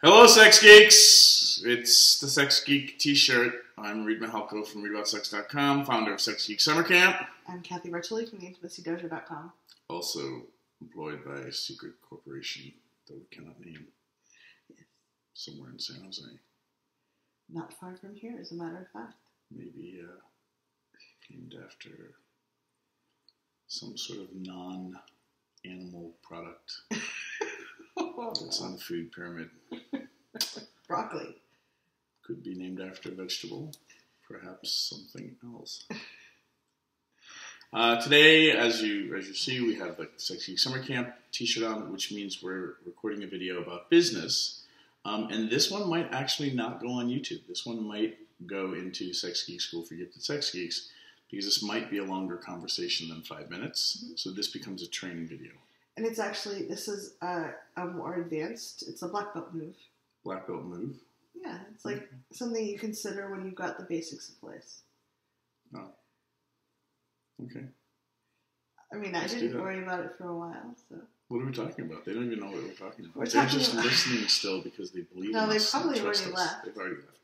Hello, Sex Geeks! It's the Sex Geek t-shirt. I'm Reed Mahalko from ReadAboutSex.com, founder of Sex Geek Summer Camp. I'm Kathy Bertoli from theintimacydojo.com. Also employed by a secret corporation that we cannot name. Yes. Somewhere in San Jose. Not far from here, as a matter of fact. Maybe named after some sort of non-animal product that's on the food pyramid. Broccoli. Could be named after a vegetable. Perhaps something else. Today, as you see, we have the Sex Geek Summer Camp t-shirt on, which means we're recording a video about business. And this one might actually not go on YouTube. This one might go into Sex Geek School for Gifted Sex Geeks, because this might be a longer conversation than 5 minutes. Mm-hmm. So this becomes a training video. And it's actually, this is a more advanced, it's a black belt move. Black belt move? Yeah, it's like something you consider when you've got the basics in place. Oh. Okay. I mean, I didn't worry about it for a while, so. What are we talking about? They don't even know what we're talking about. They're just listening still because they believe in us. No, they've probably already left. They've already left.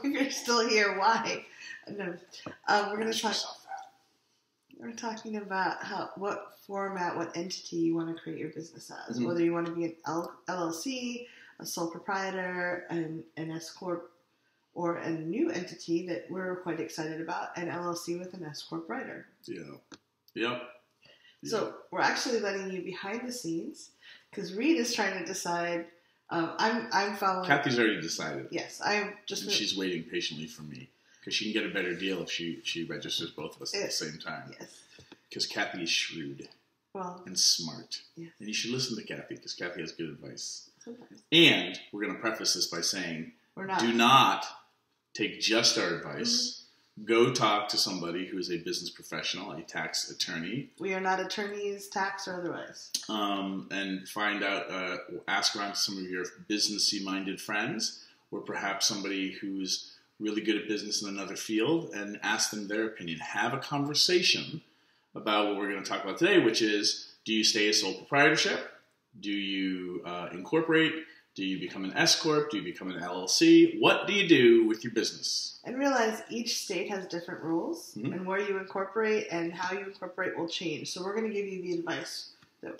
If you're still here, why? No. We're going to talk. We're talking about what format, what entity you want to create your business as. Mm-hmm. Whether you want to be an LLC, a sole proprietor, an S corp, or a new entity that we're quite excited about, an LLC with an S corp writer. Yeah. Yep. So we're actually letting you behind the scenes because Reed is trying to decide. I'm following. Kathy's already decided. Yes, I'm just. And she's waiting patiently for me because she can get a better deal if she registers both of us at the same time. Yes. Because Kathy is shrewd. Well. And smart. Yes. And you should listen to Kathy because Kathy has good advice. Sometimes. And we're going to preface this by saying, do not take just our advice. Mm-hmm. Go talk to somebody who is a business professional, a tax attorney. We are not attorneys, tax or otherwise. And find out, ask around to some of your businessy-minded friends, or perhaps somebody who's really good at business in another field, and ask them their opinion. Have a conversation about what we're going to talk about today, which is, do you stay a sole proprietorship? Do you incorporate? Do you become an S corp? Do you become an LLC? What do you do with your business? And realize each state has different rules, mm-hmm. and where you incorporate and how you incorporate will change. So we're going to give you the advice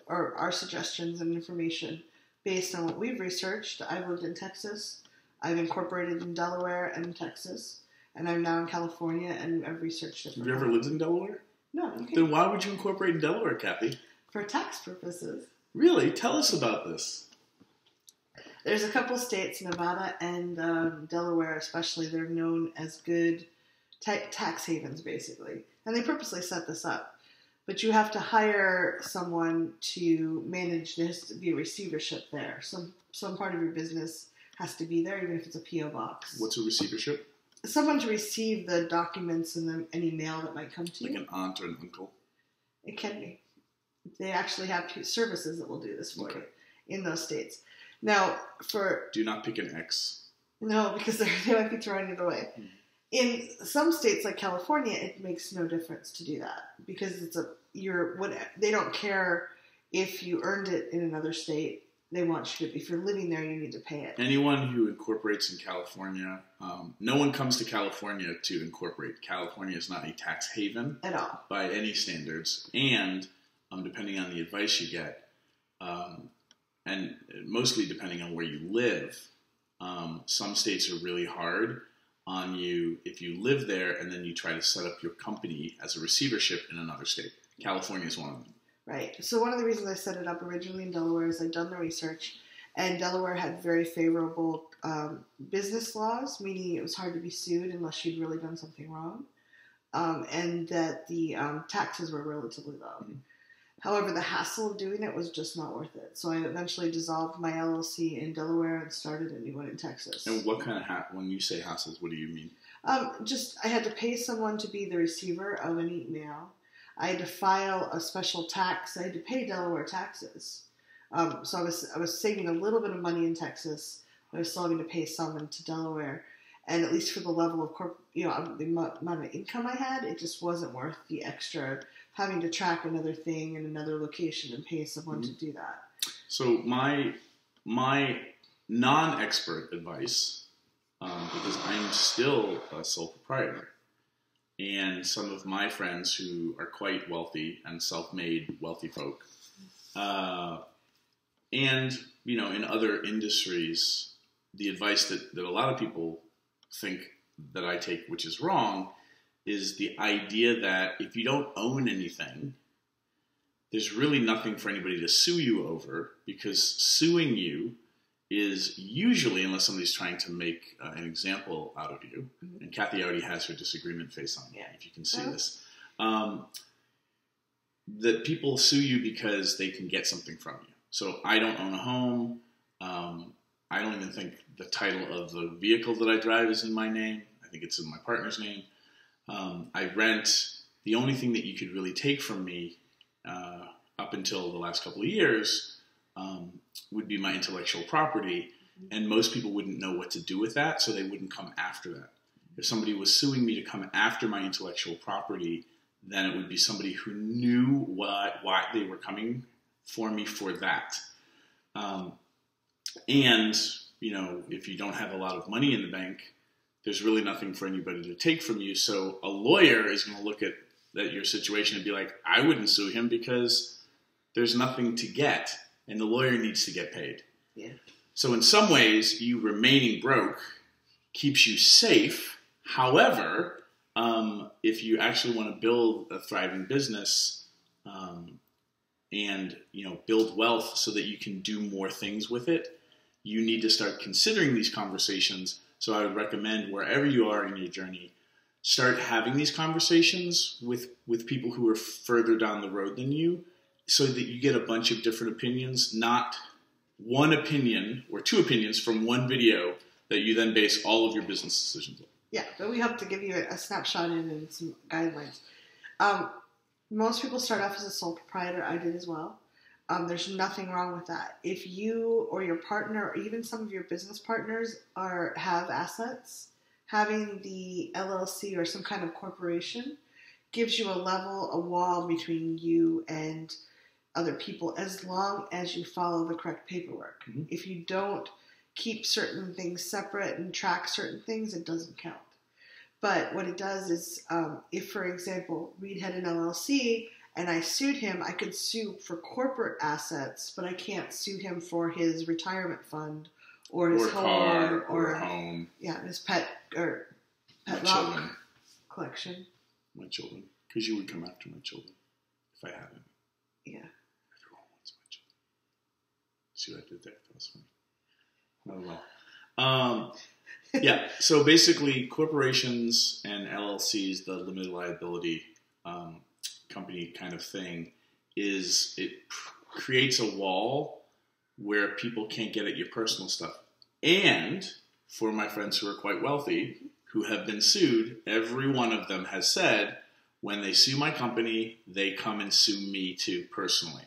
or our suggestions and information based on what we've researched. I've lived in Texas. I've incorporated in Delaware and in Texas, and I'm now in California, and I've researched it. Have you ever lived in Delaware? No. Then why would you incorporate in Delaware, Kathy? For tax purposes. Really? Tell us about this. There's a couple states, Nevada and Delaware especially, they're known as good tax havens, basically. And they purposely set this up. But you have to hire someone to manage this, to be a receivership there. Some part of your business has to be there, even if it's a P.O. box. What's a receivership? Someone to receive the documents and any mail that might come to you. Like an aunt or an uncle? It can be. They actually have services that will do this for you in those states. Now, do not pick an X. No, because they might be throwing it away. Hmm. In some states like California, it makes no difference to do that because they don't care if you earned it in another state. They want you to. If you're living there, you need to pay it. Anyone who incorporates in California, no one comes to California to incorporate. California is not a tax haven at all by any standards, and depending on the advice you get. And mostly depending on where you live, some states are really hard on you if you live there and then you try to set up your company as a receivership in another state. California is one of them. Right. So one of the reasons I set it up originally in Delaware is I'd done the research, and Delaware had very favorable business laws, meaning it was hard to be sued unless you'd really done something wrong, and that the taxes were relatively low. Mm-hmm. However, the hassle of doing it was just not worth it. So I eventually dissolved my LLC in Delaware and started a new one in Texas. And what kind of when you say hassles, what do you mean? I had to pay someone to be the receiver of an email. I had to file a special tax. I had to pay Delaware taxes. So I was saving a little bit of money in Texas, but I was still having to pay some into Delaware. And at least for the level of the amount of income I had, it just wasn't worth the extra having to track another thing in another location and pay someone to do that. So my my non-expert advice, because I'm still a sole proprietor, and some of my friends who are quite wealthy and self-made wealthy folk, and in other industries, the advice that a lot of people think that I take, which is wrong, is the idea that if you don't own anything, there's really nothing for anybody to sue you over, because suing you is usually, unless somebody's trying to make an example out of you, and Kathy already has her disagreement face on, if you can see this, that people sue you because they can get something from you. So I don't own a home. I don't even think the title of the vehicle that I drive is in my name. I think it's in my partner's name. I rent. The only thing that you could really take from me up until the last couple of years would be my intellectual property, and most people wouldn't know what to do with that, so they wouldn't come after that. If somebody was suing me to come after my intellectual property, then it would be somebody who knew why they were coming for me for that. And, if you don't have a lot of money in the bank, there's really nothing for anybody to take from you. So a lawyer is going to look at your situation and be like, I wouldn't sue him because there's nothing to get, and the lawyer needs to get paid. Yeah. So in some ways, you remaining broke keeps you safe. However, if you actually want to build a thriving business, and build wealth so that you can do more things with it, you need to start considering these conversations. So I would recommend, wherever you are in your journey, start having these conversations with people who are further down the road than you, so that you get a bunch of different opinions, not one opinion or two opinions from one video that you then base all of your business decisions on. Yeah, but we hope to give you a snapshot and some guidelines. Most people start off as a sole proprietor. I did as well. There's nothing wrong with that. If you or your partner, or even some of your business partners, have assets, having the LLC or some kind of corporation gives you a wall between you and other people, as long as you follow the correct paperwork. Mm-hmm. If you don't keep certain things separate and track certain things, it doesn't count. But what it does is, if, for example, Reed had an LLC and I sued him, I could sue for corporate assets, but I can't sue him for his retirement fund or his car or home. Yeah, his pet my rock children. Collection. My children. Because you would come after my children if I hadn't. Yeah. Everyone wants my children. See what I did there? That was funny. Not at all. Yeah, so basically corporations and LLCs, the limited liability company kind of thing, creates a wall where people can't get at your personal stuff. And for my friends who are quite wealthy, who have been sued, every one of them has said, when they sue my company, they come and sue me too personally.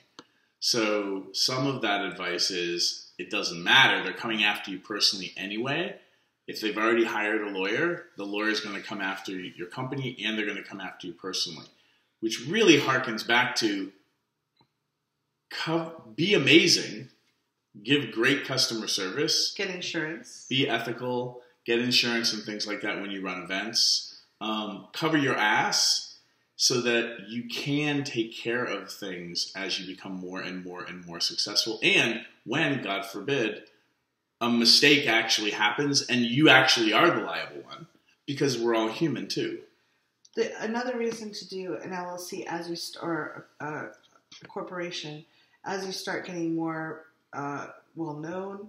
So some of that advice is, it doesn't matter. They're coming after you personally anyway. If they've already hired a lawyer, the lawyer is going to come after your company, and they're going to come after you personally, which really harkens back to be amazing, give great customer service, get insurance, be ethical, get insurance and things like that when you run events, cover your ass so that you can take care of things as you become more and more and more successful. And when, God forbid, a mistake actually happens and you actually are the liable one, because we're all human too. Another reason to do an LLC or a corporation as you start getting more well known.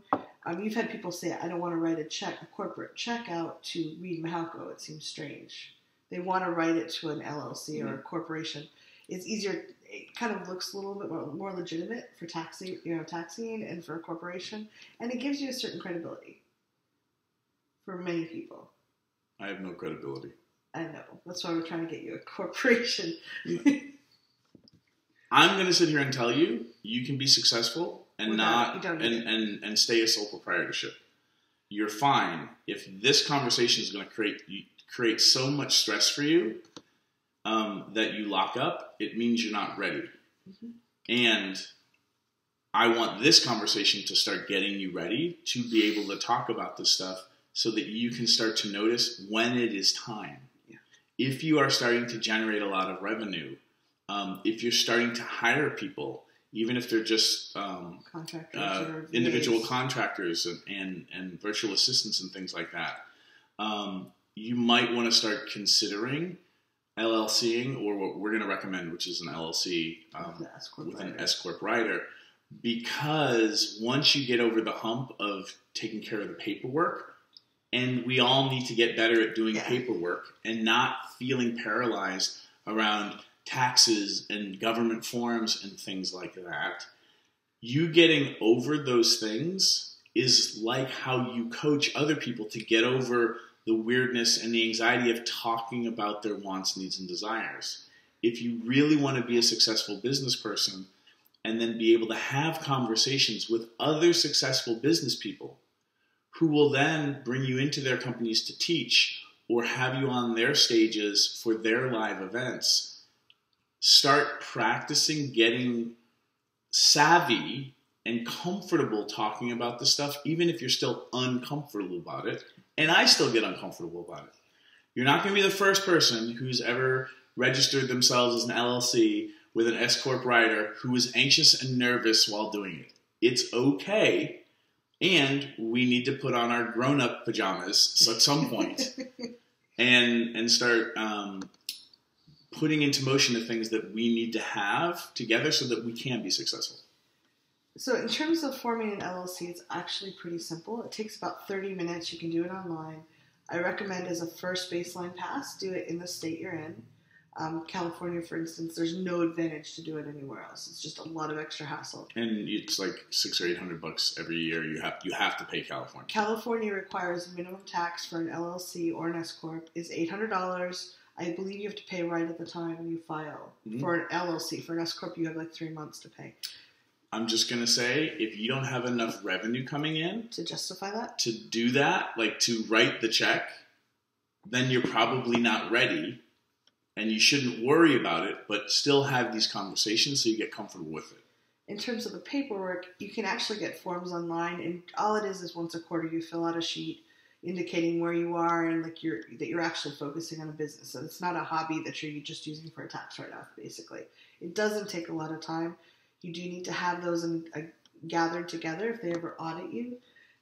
You've had people say, I don't want to write a corporate check out to Reed Mahalco. It seems strange. They want to write it to an LLC or a corporation. It's easier. It kind of looks a little bit more legitimate for taxing and for a corporation. And it gives you a certain credibility for many people. I have no credibility. I know. That's why we're trying to get you a corporation. I'm going to sit here and tell you, you can be successful and and stay a sole proprietorship. You're fine. If this conversation is going to create so much stress for you that you lock up, it means you're not ready. Mm-hmm. And I want this conversation to start getting you ready to be able to talk about this stuff so that you can start to notice when it is time. Yeah. If you are starting to generate a lot of revenue, if you're starting to hire people, even if they're just individual contractors and virtual assistants and things like that, you might want to start considering LLCing, or what we're going to recommend, which is an LLC with an S-Corp writer, because once you get over the hump of taking care of the paperwork, and we all need to get better at doing paperwork and not feeling paralyzed around taxes and government forms and things like that, you getting over those things is like how you coach other people to get over the weirdness and the anxiety of talking about their wants, needs, and desires. If you really want to be a successful business person and then be able to have conversations with other successful business people who will then bring you into their companies to teach or have you on their stages for their live events, start practicing getting savvy and comfortable talking about this stuff, even if you're still uncomfortable about it. And I still get uncomfortable about it. You're not going to be the first person who's ever registered themselves as an LLC with an S-Corp writer who was anxious and nervous while doing it. It's okay. And we need to put on our grown-up pajamas at some point and start putting into motion the things that we need to have together so that we can be successful. So in terms of forming an LLC, it's actually pretty simple. It takes about 30 minutes. You can do it online. I recommend as a first baseline pass, do it in the state you're in. California, for instance, there's no advantage to do it anywhere else. It's just a lot of extra hassle. And it's like $600 or $800 every year. You have to pay California. California requires minimum tax for an LLC or an S-Corp is $800. I believe you have to pay right at the time when you file. Mm-hmm. For an LLC. For an S-Corp, you have like 3 months to pay. I'm just going to say, if you don't have enough revenue coming in to justify that, to do that, like to write the check, then you're probably not ready and you shouldn't worry about it, but still have these conversations so you get comfortable with it. In terms of the paperwork, you can actually get forms online, and all it is once a quarter you fill out a sheet indicating where you are and like that you're actually focusing on a business. So it's not a hobby that you're just using for a tax write-off, basically. It doesn't take a lot of time. You do need to have those gathered together if they ever audit you,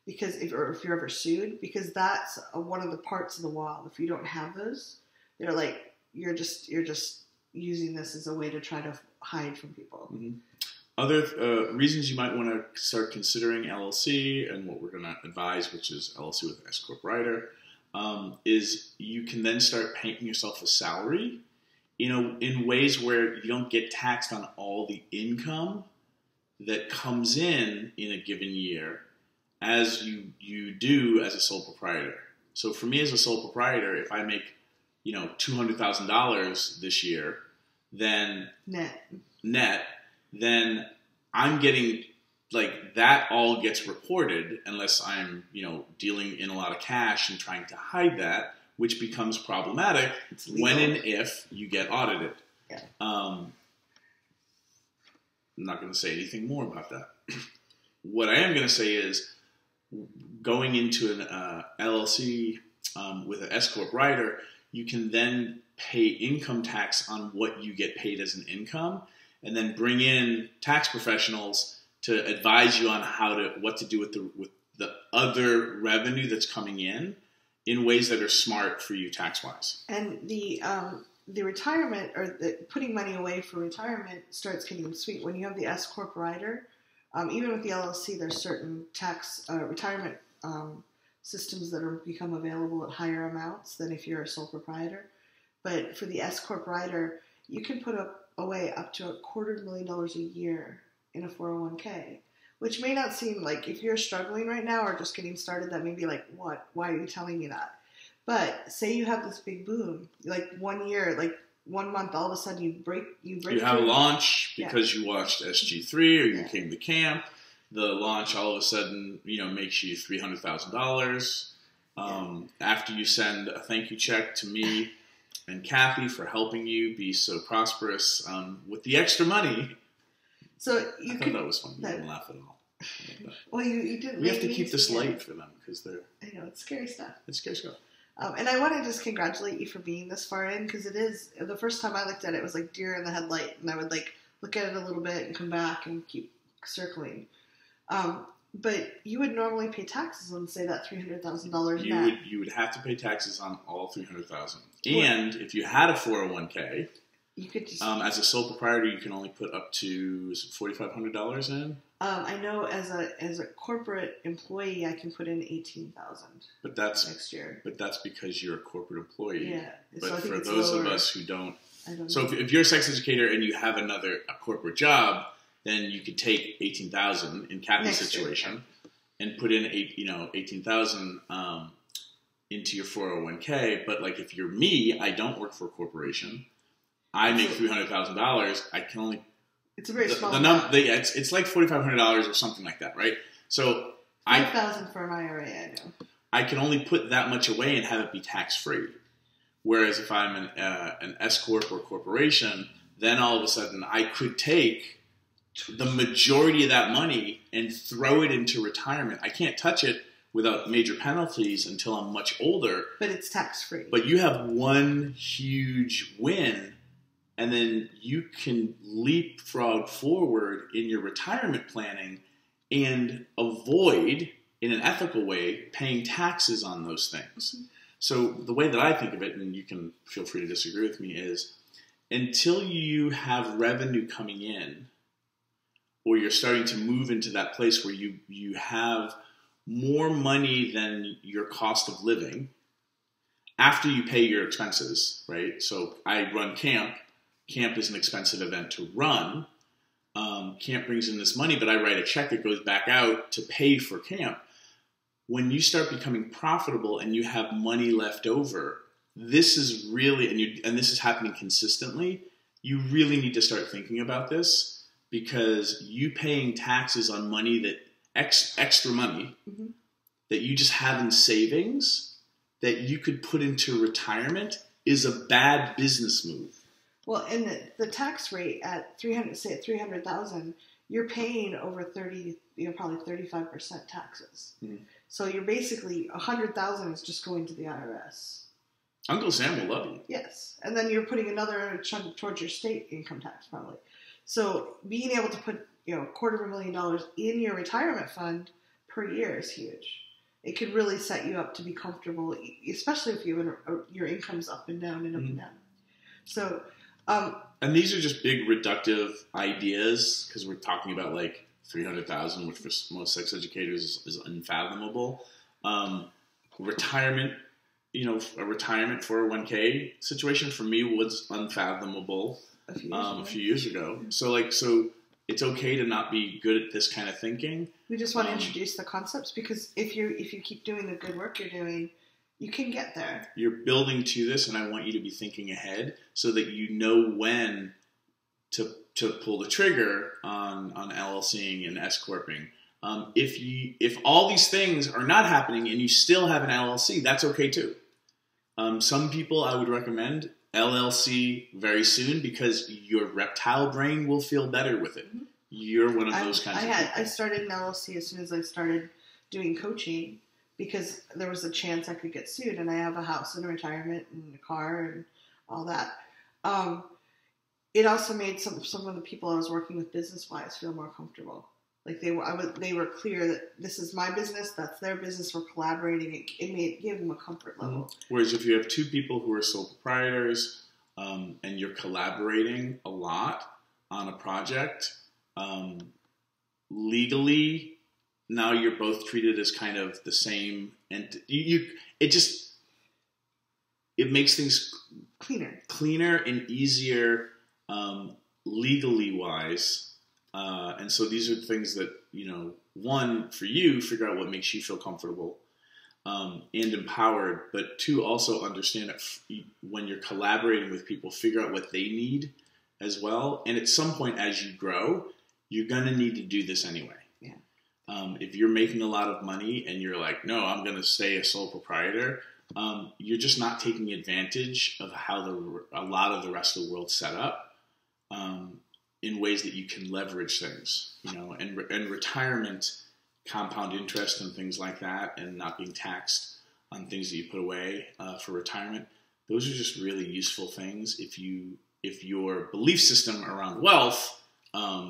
because if you're ever sued, because that's one of the parts of the wall. If you don't have those, they're like you're just using this as a way to try to hide from people. Mm-hmm. Other reasons you might want to start considering LLC, and what we're going to advise, which is LLC with an S-Corp writer, is you can then start paying yourself a salary, in ways where you don't get taxed on all the income that comes in a given year as you do as a sole proprietor. So for me as a sole proprietor, if I make, $200,000 this year, then net, then I'm getting, like, that all gets reported unless I'm, dealing in a lot of cash and trying to hide that, which becomes problematic when and if you get audited. Yeah. I'm not going to say anything more about that. What I am going to say is going into an LLC with an S-Corp writer, you can then pay income tax on what you get paid as an income, and then bring in tax professionals to advise you on what to do with the other revenue that's coming in ways that are smart for you tax-wise. And the retirement, or the putting money away for retirement, starts getting sweet when you have the S-Corp writer. Even with the LLC, there's certain tax retirement systems that are become available at higher amounts than if you're a sole proprietor. But for the S-Corp writer, you can put away up to $250,000 a year in a 401k, which may not seem like, if you're struggling right now or just getting started, that may be like, what? Why are you telling me that? But say you have this big boom, like 1 year, like 1 month, all of a sudden you break. You have a launch because you watched SG3 or you came to camp. The launch all of a sudden, makes you $300,000. After you send a thank you check to me and Kathy for helping you be so prosperous with the extra money. So I you thought could. that was funny. You didn't laugh at all. Well, you didn't. We have to make keep me this see it. light for them because they're. I know, it's scary stuff. It's scary stuff. And I want to just congratulate you for being this far in, because it is, the first time I looked at it, it was like deer in the headlight, and I would like look at it a little bit and come back and keep circling. But you would normally pay taxes on, say, that $300,000 net. You would have to pay taxes on all $300,000. And if you had a 401k, you could just, as a sole proprietor, you can only put up to, is it $4,500 in? I know as a corporate employee, I can put in $18,000 But that's next year. But that's because you're a corporate employee. Yeah. But so I think for it's those lower. of us who don't, I don't so know. if you're a sex educator and you have a corporate job, then you could take $18,000 in Kathy's Next year, situation and put in $18,000 into your 401k. But like if you're me, I don't work for a corporation. I make $300,000. I can only It's a very small the amount. it's like $4,500 or something like that, right? So $5,000 for an IRA, I know. I can only put that much away and have it be tax free. Whereas if I'm an S corp or corporation, then all of a sudden I could take the majority of that money and throw it into retirement. I can't touch it without major penalties until I'm much older. But it's tax free. But you have one huge win, and then you can leapfrog forward in your retirement planning and avoid, in an ethical way, paying taxes on those things. Mm-hmm. So the way that I think of it, and you can feel free to disagree with me, is until you have revenue coming in, or you're starting to move into that place where you have more money than your cost of living after you pay your expenses, right? So I run camp. Camp is an expensive event to run. Camp brings in this money, but I write a check that goes back out to pay for camp. When you start becoming profitable and you have money left over, this is really, and this is happening consistently, you really need to start thinking about this, because you paying taxes on money that extra money Mm-hmm. that you just have in savings that you could put into retirement is a bad business move. Well, and the tax rate at $300,000, you're paying over 30, probably 35% taxes. Mm-hmm. So you're basically $100,000 is just going to the IRS. Uncle Sam will love you. Yes, and then you're putting another chunk towards your state income tax, probably. So being able to put $250,000 in your retirement fund per year is huge. It could really set you up to be comfortable, especially if your income's up and down and up and down. So. And these are just big reductive ideas, because we're talking about like 300,000, which for most sex educators is unfathomable. Retirement, a retirement 401k situation for me was unfathomable a few years ago. So it's okay to not be good at this kind of thinking. We just want to introduce the concepts, because if you keep doing the good work you're doing, you can get there. You're building to this, and I want you to be thinking ahead so that you know when to pull the trigger on LLCing and S-corping. If all these things are not happening and you still have an LLC, that's okay too. Some people I would recommend LLC very soon, because your reptile brain will feel better with it. Mm-hmm. You're one of those kinds of people. I started an LLC as soon as I started doing coaching, because there was a chance I could get sued, and I have a house and a retirement and a car and all that. It also made some of the people I was working with business-wise feel more comfortable. Like they were clear that this is my business, that's their business, we're collaborating. It gave them a comfort level. Whereas if you have two people who are sole proprietors and you're collaborating a lot on a project, legally, now you're both treated as kind of the same, and it makes things cleaner and easier legally wise. And so these are things that, one, for you, figure out what makes you feel comfortable and empowered, but two, also understand that when you're collaborating with people, figure out what they need as well. And at some point as you grow, you're going to need to do this anyway. Yeah. If you're making a lot of money and you're like, no, I'm going to stay a sole proprietor, you're just not taking advantage of how a lot of the rest of the world's set up. in ways that you can leverage things, and retirement, compound interest and things like that, and not being taxed on things that you put away for retirement. Those are just really useful things if your belief system around wealth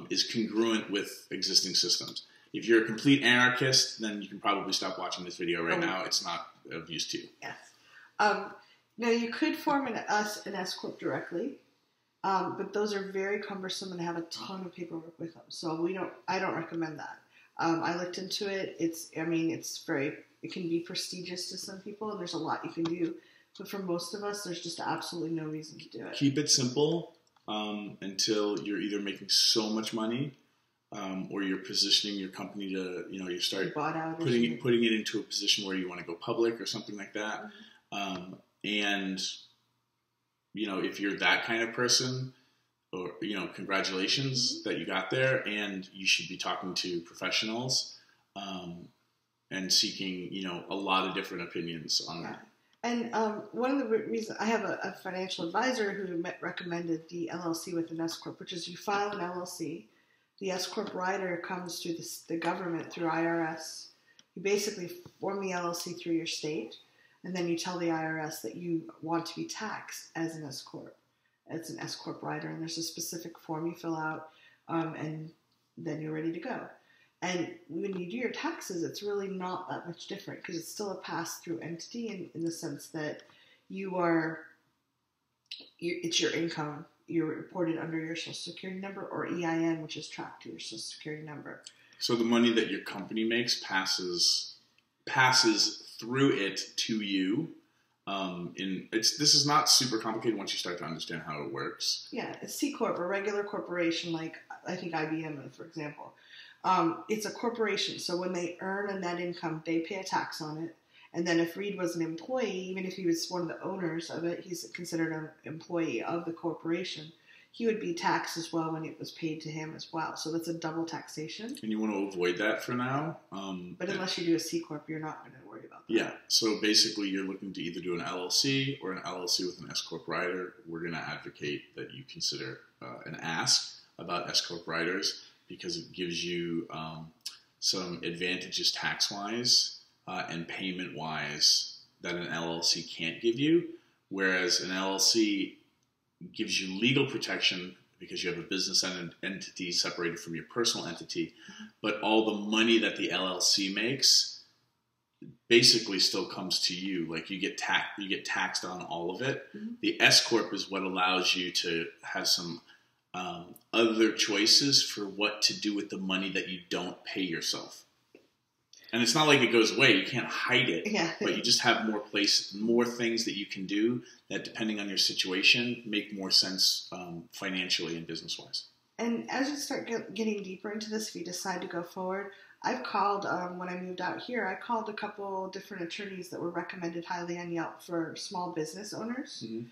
is congruent with existing systems. If you're a complete anarchist, then you can probably stop watching this video right now. It's not of use to you. Yes. Now, you could form an S Corp directly, but those are very cumbersome and have a ton of paperwork with them. So I don't recommend that. I looked into it. It can be prestigious to some people, and there's a lot you can do. But for most of us, there's just absolutely no reason to do it. Keep it simple until you're either making so much money or you're positioning your company to, you start putting it into a position where you want to go public or something like that. Mm-hmm. And if you're that kind of person, or congratulations mm-hmm. that you got there, and you should be talking to professionals and seeking a lot of different opinions on that. And one of the reasons I have a financial advisor who recommended the LLC with an S Corp, which is you file an LLC, the S Corp rider comes through the government through IRS. You basically form the LLC through your state, and then you tell the IRS that you want to be taxed as an S Corp. It's an S Corp rider, and there's a specific form you fill out, and then you're ready to go. And when you do your taxes, it's really not that much different because it's still a pass-through entity in the sense that it's your income. You're reported under your Social Security number or EIN, which is tracked to your Social Security number. So the money that your company passes through it to you. This is not super complicated once you start to understand how it works. Yeah, a C Corp, a regular corporation, like I think IBM, for example. It's a corporation, so when they earn a net income, they pay a tax on it. And then if Reed was an employee, even if he was one of the owners of it, he's considered an employee of the corporation. He would be taxed as well when it was paid to him as well. So that's a double taxation. And you want to avoid that for now. But unless you do a C Corp, you're not going to worry about that. Yeah. So basically, you're looking to either do an LLC or an LLC with an S Corp rider. We're going to advocate that you consider an ask about S Corp riders because it gives you some advantages tax-wise and payment-wise that an LLC can't give you, whereas an LLC gives you legal protection because you have a business entity separated from your personal entity, mm-hmm. but all the money that the LLC makes basically still comes to you. Like you get taxed on all of it. Mm-hmm. The S Corp is what allows you to have some other choices for what to do with the money that you don't pay yourself. And it's not like it goes away. You can't hide it. Yeah. But you just have more things that you can do that, depending on your situation, make more sense financially and business-wise. And as you start getting deeper into this, if you decide to go forward, I've called, when I moved out here, I called a couple different attorneys that were recommended highly on Yelp for small business owners. Mm-hmm.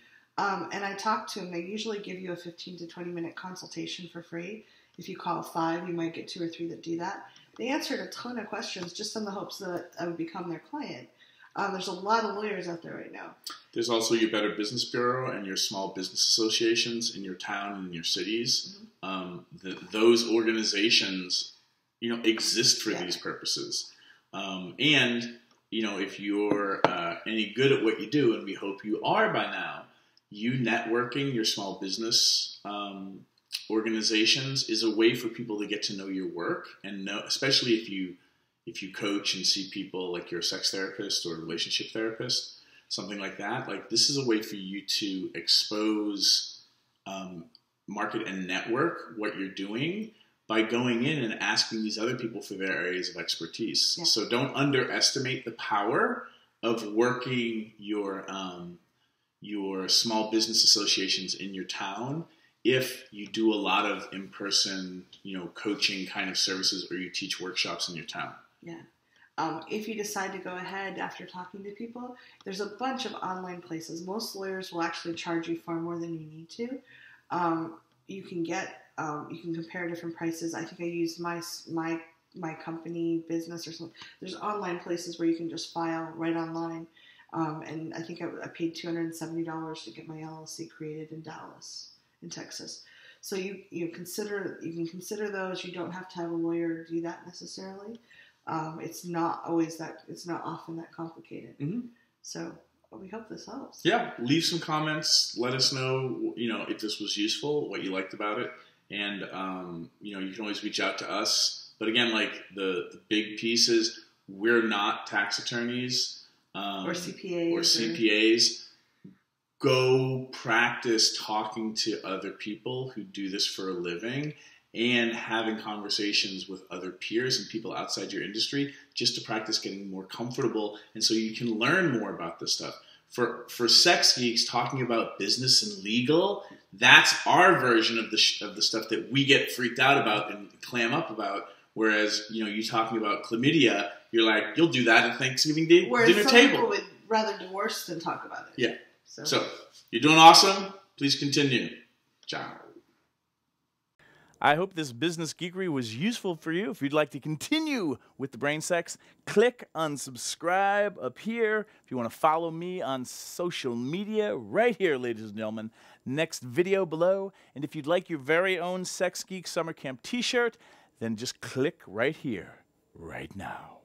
And I talked to them. They usually give you a 15 to 20-minute consultation for free. If you call 5, you might get 2 or 3 that do that. They answered a ton of questions just in the hopes that I would become their client. There's a lot of lawyers out there right now. There's also your Better Business Bureau and your small business associations in your town and in your cities. Mm-hmm. Those organizations, exist for these purposes. And, if you're any good at what you do, and we hope you are by now, you networking your small business organizations is a way for people to get to know your work and know, especially if you coach and see people like you're a sex therapist or a relationship therapist, something like that. Like this is a way for you to expose, market and network what you're doing by going in and asking these other people for their areas of expertise. Yeah. So don't underestimate the power of working your small business associations in your town if you do a lot of in-person, coaching kind of services or you teach workshops in your town. Yeah. If you decide to go ahead after talking to people, there's a bunch of online places. Most lawyers will actually charge you far more than you need to. You can compare different prices. I think I used my company business or something. There's online places where you can just file right online. And I think I paid $270 to get my LLC created in Dallas, in Texas. So you can consider those. You don't have to have a lawyer to do that necessarily. It's not often that complicated. Mm-hmm. So we hope this helps. Yeah, leave some comments. Let us know, if this was useful, what you liked about it, and you can always reach out to us. But again, like the big piece is we're not tax attorneys or CPAs. Or CPAs. Go practice talking to other people who do this for a living and having conversations with other peers and people outside your industry just to practice getting more comfortable, and so you can learn more about this stuff. For sex geeks, talking about business and legal, that's our version of the stuff that we get freaked out about and clam up about. Whereas, you talking about chlamydia, you're like, you'll do that at Thanksgiving dinner some table. People would rather divorce than talk about it. Yeah. So you're doing awesome. Please continue. Ciao. I hope this business geekery was useful for you. If you'd like to continue with the brain sex, click on subscribe up here. If you want to follow me on social media, right here, ladies and gentlemen, next video below. And if you'd like your very own Sex Geek Summer Camp t-shirt, then just click right here, right now.